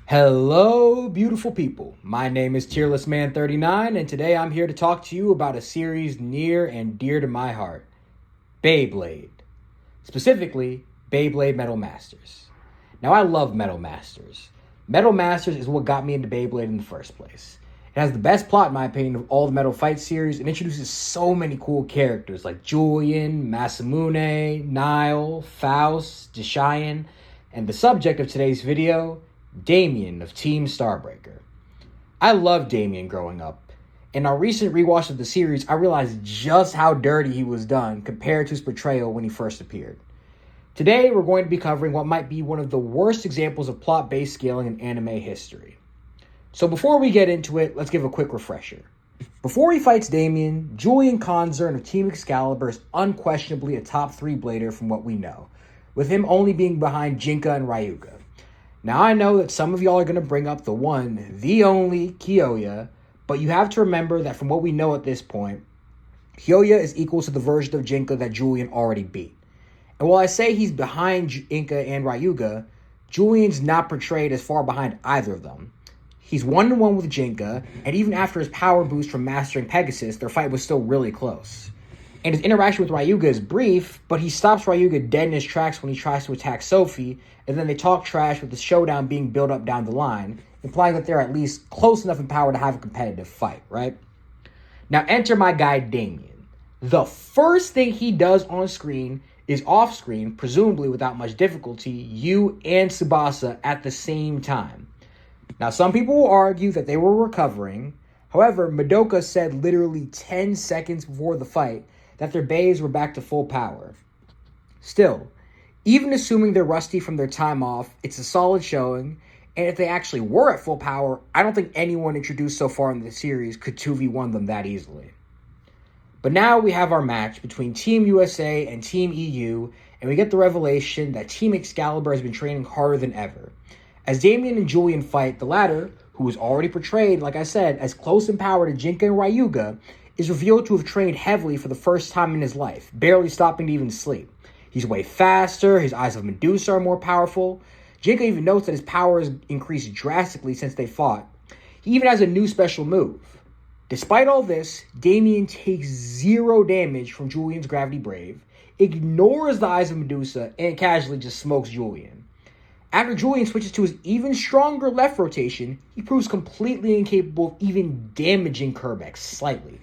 Hello, beautiful people. My name is TearlessMan39, and today I'm here to talk to you about a series near and dear to my heart, Beyblade. Specifically, Beyblade Metal Masters. Now, I love Metal Masters. Metal Masters is what got me into Beyblade in the first place. It has the best plot, in my opinion, of all the Metal Fight series and introduces so many cool characters like Julian, Masamune, Nile, Faust, Deshayan, and the subject of today's video, Damian of Team Starbreaker. I loved Damian growing up. In our recent rewatch of the series, I realized just how dirty he was done compared to his portrayal when he first appeared. Today, we're going to be covering what might be one of the worst examples of plot-based scaling in anime history. So before we get into it, let's give a quick refresher. Before he fights Damian, Julian Konzern of Team Excalibur is unquestionably a top 3 blader from what we know, with him only being behind Jinka and Ryuga. Now, I know that some of y'all are going to bring up the one, the only, Kyoya, but you have to remember that from what we know at this point, Kyoya is equal to the version of Jinka that Julian already beat. And while I say he's behind Jinka and Ryuga, Julian's not portrayed as far behind either of them. He's 1-1 with Jinka, and even after his power boost from mastering Pegasus, their fight was still really close. And his interaction with Ryuga is brief, but he stops Ryuga dead in his tracks when he tries to attack Sophie, and then they talk trash with the showdown being built up down the line, implying that they're at least close enough in power to have a competitive fight, right? Now enter my guy Damian. The first thing he does on screen is off screen, presumably without much difficulty, you and Tsubasa at the same time. Now some people will argue that they were recovering. However, Madoka said literally 10 seconds before the fight that their bays were back to full power. Still, even assuming they're rusty from their time off, it's a solid showing, and if they actually were at full power, I don't think anyone introduced so far in the series could 2v1 them that easily. But now we have our match between Team USA and Team EU, and we get the revelation that Team Excalibur has been training harder than ever. As Damian and Julian fight, the latter, who was already portrayed, like I said, as close in power to Jinka and Ryuga, is revealed to have trained heavily for the first time in his life, barely stopping to even sleep. He's way faster, his eyes of Medusa are more powerful. Jinka even notes that his power has increased drastically since they fought. He even has a new special move. Despite all this, Damian takes 0 damage from Julian's Gravity Brave, ignores the eyes of Medusa, and casually just smokes Julian. After Julian switches to his even stronger left rotation, he proves completely incapable of even damaging Kerbex slightly.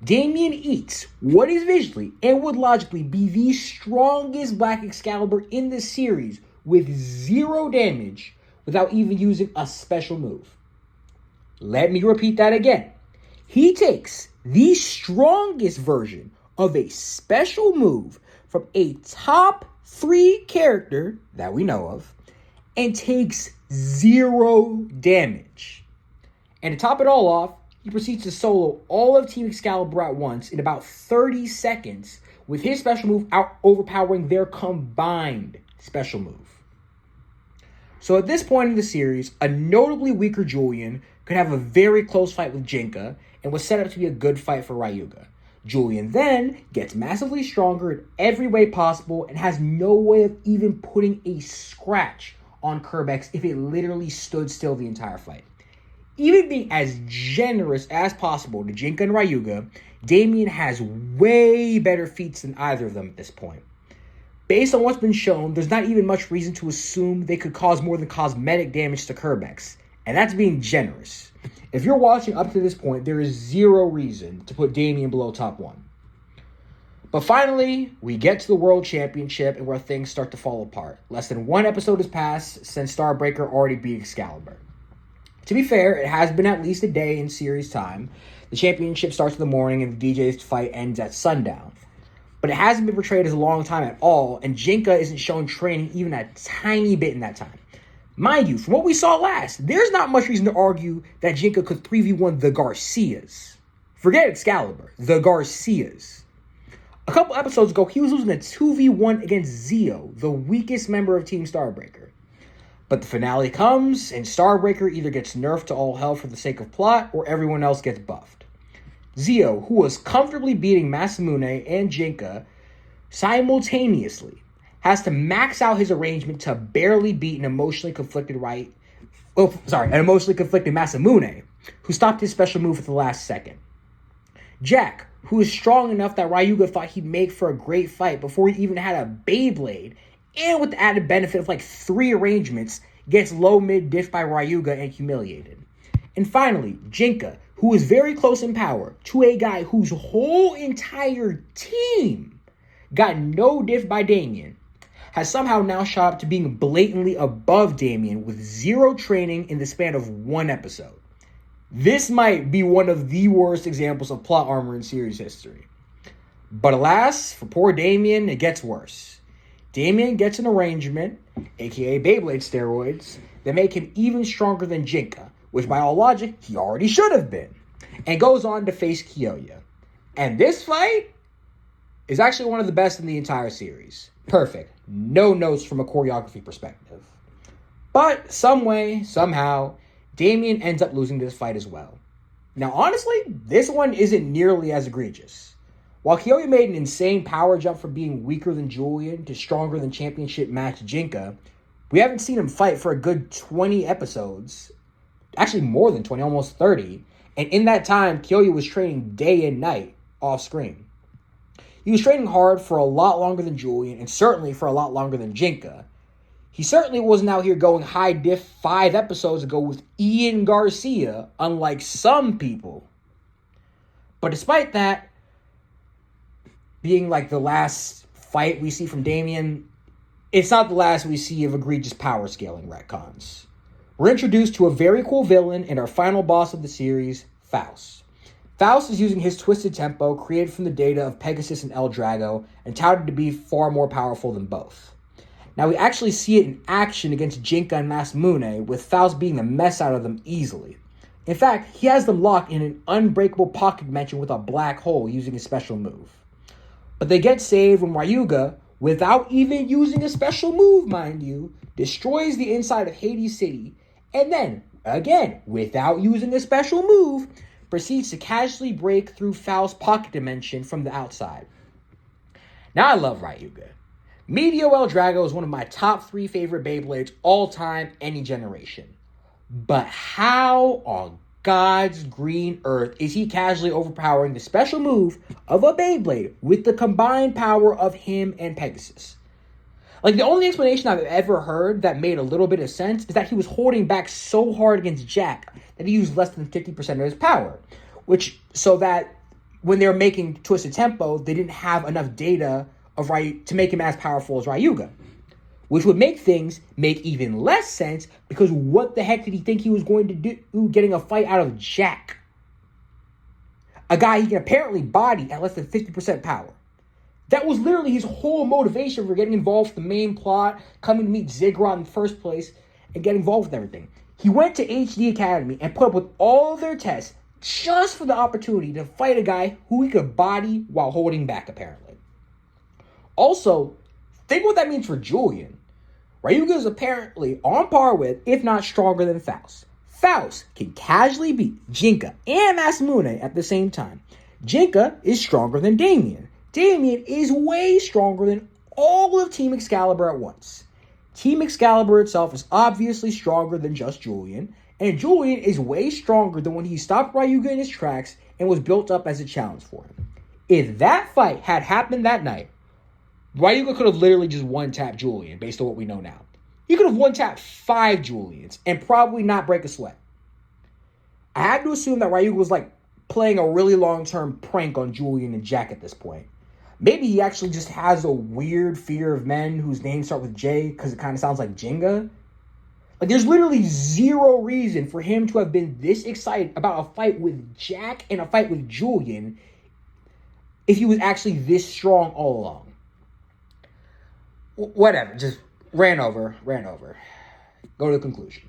Damian eats what is visually and would logically be the strongest Black Excalibur in this series with 0 damage without even using a special move. Let me repeat that again. He takes the strongest version of a special move from a top 3 character that we know of and takes 0 damage. And to top it all off, he proceeds to solo all of Team Excalibur at once in about 30 seconds, with his special move overpowering their combined special move. So at this point in the series, a notably weaker Julian could have a very close fight with Jinka and was set up to be a good fight for Ryuga. Julian then gets massively stronger in every way possible and has no way of even putting a scratch on Kerbex if it literally stood still the entire fight. Even being as generous as possible to Jinka and Ryuga, Damian has way better feats than either of them at this point. Based on what's been shown, there's not even much reason to assume they could cause more than cosmetic damage to Kerbex, and that's being generous. If you're watching up to this point, there is 0 reason to put Damian below top 1. But finally, we get to the World Championship and where things start to fall apart. Less than 1 episode has passed since Starbreaker already beat Excalibur. To be fair, it has been at least a day in series time. The championship starts in the morning and the DJ's fight ends at sundown. But it hasn't been portrayed as a long time at all, and Jinka isn't shown training even a tiny bit in that time. Mind you, from what we saw last, there's not much reason to argue that Jinka could 3v1 the Garcias. Forget Excalibur, the Garcias. A couple episodes ago, he was losing a 2v1 against Zio, the weakest member of Team Starbreaker. But the finale comes, and Starbreaker either gets nerfed to all hell for the sake of plot, or everyone else gets buffed. Zio, who was comfortably beating Masamune and Jinka simultaneously, has to max out his arrangement to barely beat an emotionally conflicted conflicted Masamune, who stopped his special move at the last second. Jack, who is strong enough that Ryuga thought he'd make for a great fight before he even had a Beyblade, and with the added benefit of like 3 arrangements, gets low-mid dished by Ryuga and humiliated. And finally, Jinka, who is very close in power to a guy whose whole entire team got no diff by Damian, has somehow now shot up to being blatantly above Damian with 0 training in the span of 1 episode. This might be one of the worst examples of plot armor in series history. But alas, for poor Damian, it gets worse. Damian gets an arrangement, aka Beyblade steroids, that make him even stronger than Jinka, which by all logic, he already should have been, and goes on to face Kyoya. And this fight is actually one of the best in the entire series. Perfect. No notes from a choreography perspective. But some way, somehow, Damian ends up losing this fight as well. Now, honestly, this one isn't nearly as egregious. While Kyoya made an insane power jump from being weaker than Julian to stronger than championship match Jinka, we haven't seen him fight for a good 20 episodes. Actually, more than 20, almost 30. And in that time, Kyoya was training day and night off screen. He was training hard for a lot longer than Julian, and certainly for a lot longer than Jinka. He certainly wasn't out here going high diff 5 episodes ago with Ian Garcia, unlike some people. But despite that being like the last fight we see from Damian, it's not the last we see of egregious power scaling retcons. We're introduced to a very cool villain and our final boss of the series, Faust. Faust is using his twisted tempo created from the data of Pegasus and El Drago and touted to be far more powerful than both. Now we actually see it in action against Jinka and Masamune, with Faust beating the mess out of them easily. In fact, he has them locked in an unbreakable pocket dimension with a black hole using a special move. But they get saved when Ryuga, without even using a special move, mind you, destroys the inside of Hades City, and then, again, without using a special move, proceeds to casually break through Faust's pocket dimension from the outside. Now I love Ryuga. Medio El Drago is one of my top 3 favorite Beyblades all time, any generation. But how on God's green earth is he casually overpowering the special move of a Beyblade with the combined power of him and Pegasus? Like, the only explanation I've ever heard that made a little bit of sense is that he was holding back so hard against Jack that he used less than 50% of his power. So that when they were making Twisted Tempo, they didn't have enough data to make him as powerful as Ryuga. Which would make things make even less sense, because what the heck did he think he was going to do getting a fight out of Jack? A guy he can apparently body at less than 50% power. That was literally his whole motivation for getting involved with the main plot, coming to meet Ziggurat in the first place, and get involved with everything. He went to HD Academy and put up with all of their tests just for the opportunity to fight a guy who he could body while holding back, apparently. Also, think what that means for Julian. Ryuga is apparently on par with, if not stronger than Faust. Faust can casually beat Jinka and Masamune at the same time. Jinka is stronger than Damian. Damian is way stronger than all of Team Excalibur at once. Team Excalibur itself is obviously stronger than just Julian, and Julian is way stronger than when he stopped Ryuga in his tracks and was built up as a challenge for him. If that fight had happened that night, Ryuga could have literally just one-tapped Julian, based on what we know now. He could have one-tapped 5 Julians and probably not break a sweat. I have to assume that Ryuga was like playing a really long-term prank on Julian and Jack at this point. Maybe he actually just has a weird fear of men whose names start with J because it kind of sounds like Jenga. Like, there's literally 0 reason for him to have been this excited about a fight with Jack and a fight with Julian if he was actually this strong all along. Whatever, just ran over. Go to the conclusion.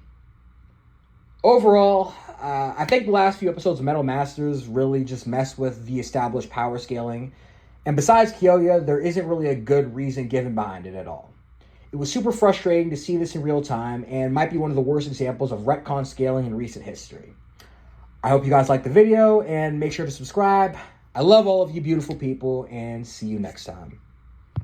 Overall, I think the last few episodes of Metal Masters really just mess with the established power scaling. And besides Kyoya, there isn't really a good reason given behind it at all. It was super frustrating to see this in real time, and might be one of the worst examples of retcon scaling in recent history. I hope you guys liked the video, and make sure to subscribe. I love all of you beautiful people, and see you next time.